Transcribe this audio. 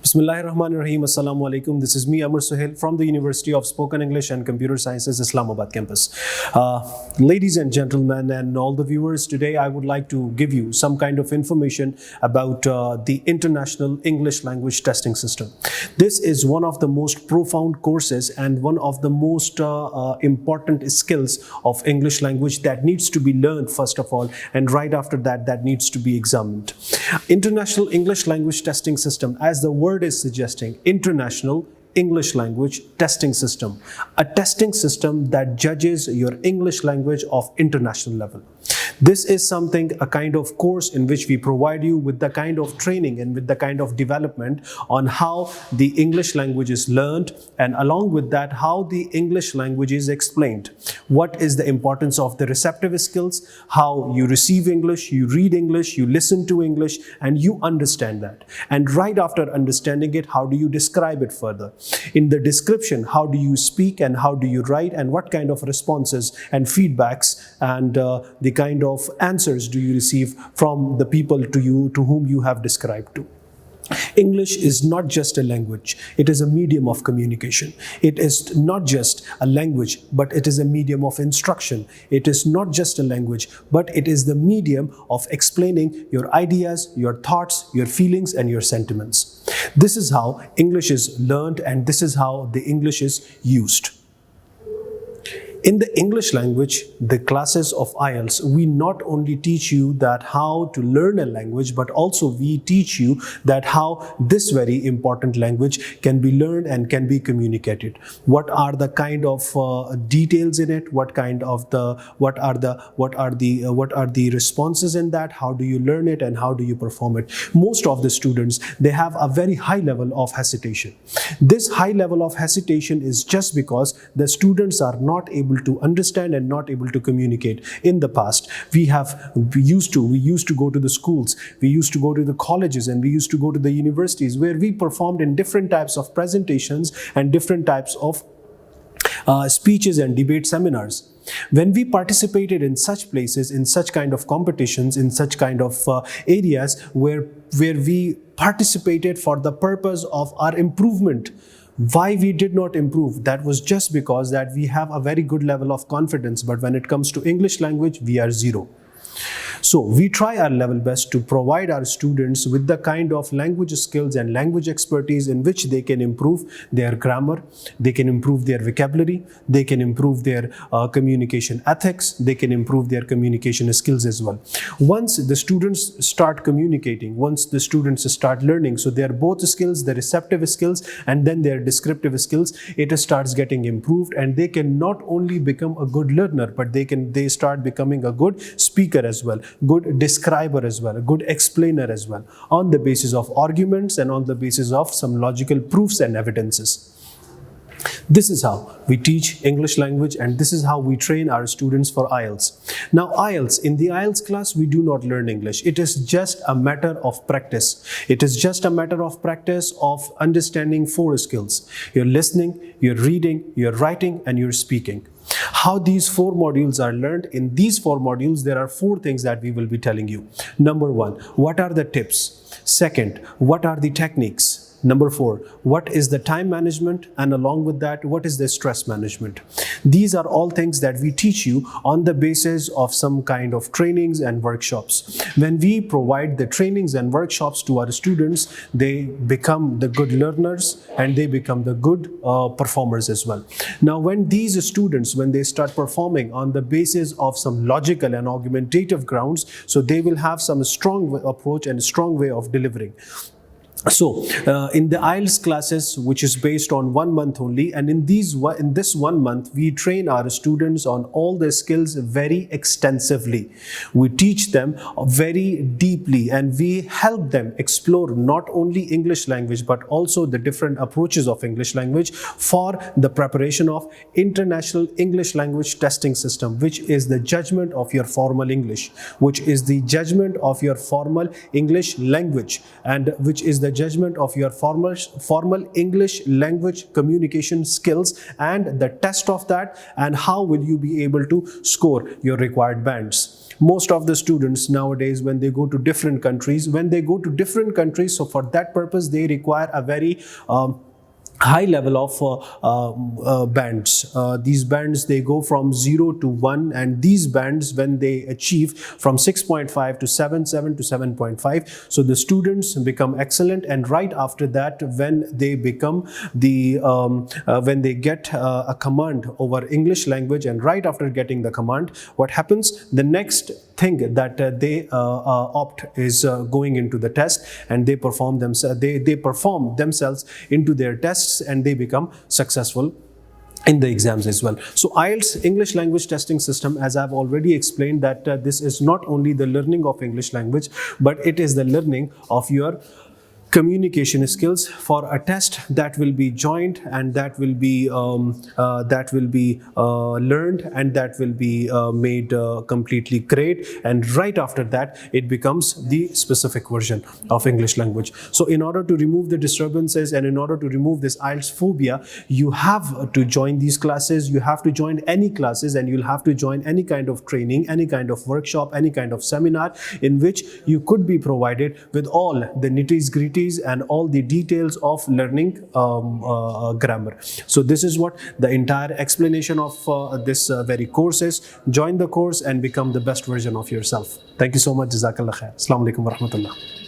Bismillahirrahmanirrahim. Assalamu alaikum. This is me, Ammar Sohail, from the University of Spoken English and Computer Sciences, Islamabad Campus. Ladies and gentlemen, and all the viewers, today I would like to give you some kind of information about the International English Language Testing System. This is one of the most profound courses and one of the most important skills of English language that needs to be learned first of all, and right after that, that needs to be examined. International English Language Testing System, as the word is suggesting, International English Language Testing System, a testing system that judges your English language of international level. This is something, a kind of course in which we provide you with the kind of training and with the kind of development on how the English language is learned, and along with that, how the English language is explained. What is the importance of the receptive skills, how you receive English, you read English, you listen to English, and you understand that. And right after understanding it, how do you describe it further? In the description, how do you speak and how do you write, and what kind of responses and feedbacks and the kind of answers do you receive from the people to whom you have described to. English is not just a language, it is a medium of communication. It is not just a language, but it is a medium of instruction. It is not just a language, but it is the medium of explaining your ideas, your thoughts, your feelings, and your sentiments. This is how English is learned, and this is how the English is used. In the English language, the classes of IELTS, we not only teach you that how to learn a language, but also we teach you that how this very important language can be learned and can be communicated. What are the kind of details in it? What are the responses in that? How do you learn it and how do you perform it? Most of the students, they have a very high level of hesitation. This high level of hesitation is just because the students are not able to understand and not able to communicate. In the past, we used to go to the schools, we used to go to the colleges, and we used to go to the universities, where we performed in different types of presentations and different types of speeches and debate seminars. When we participated in such places, in such kind of competitions, in such kind of areas where we participated for the purpose of our improvement, why we did not improve? That was just because that we have a very good level of confidence, but when it comes to English language, we are zero. So we try our level best to provide our students with the kind of language skills and language expertise in which they can improve their grammar, they can improve their vocabulary, they can improve their communication ethics, they can improve their communication skills as well. Once the students start communicating, once the students start learning, so their both skills, the receptive skills and then their descriptive skills, it starts getting improved, and they can not only become a good learner, but they start becoming a good speaker as well, good describer as well, a good explainer as well, on the basis of arguments and on the basis of some logical proofs and evidences. This is how we teach English language, and this is how we train our students for IELTS. Now IELTS, in the IELTS class, we do not learn English. It is just a matter of practice. It is just a matter of practice of understanding four skills: your listening, your reading, your writing, and your speaking. How these four modules are learned? In these four modules, there are four things that we will be telling you. Number one, what are the tips? Second, what are the techniques? Number four, what is the time management? And along with that, what is the stress management? These are all things that we teach you on the basis of some kind of trainings and workshops. When we provide the trainings and workshops to our students, they become the good learners and they become the good performers as well. Now, when these students, when they start performing on the basis of some logical and argumentative grounds, so they will have some strong approach and strong way of delivering. So in the IELTS classes, which is based on 1 month only, and in this 1 month, we train our students on all the skills very extensively. We teach them very deeply, and we help them explore not only English language, but also the different approaches of English language for the preparation of International English Language Testing System, which is the judgment of your formal English, which is the judgment of your formal English language, and which is the judgment of your formal English language communication skills, and the test of that, and how will you be able to score your required bands. most of the students nowadays, when they go to different countries, so for that purpose they require a very high level of bands. These bands, they go from 0 to 1, and these bands, when they achieve from 6.5 to 7, 7 to 7.5, so the students become excellent. And right after that, when they become when they get a command over English language, and right after getting the command, what happens, the next thing that they opt is going into the test, and they perform themselves into their tests, and they become successful in the exams as well. So IELTS, English language testing system, as I've already explained, that this is not only the learning of English language, but it is the learning of your communication skills for a test that will be joined, and that will be learned, and that will be made completely great. And right after that, it becomes the specific version of English language. So in order to remove the disturbances, and in order to remove this IELTS phobia, you have to join these classes, you have to join any classes, and you'll have to join any kind of training, any kind of workshop, any kind of seminar, in which you could be provided with all the nitty-gritty and all the details of learning grammar. So this is what the entire explanation of this very course is. Join the course and become the best version of yourself. Thank you so much. Jazakallah khair. Assalamu alaikum wa rahmatullah.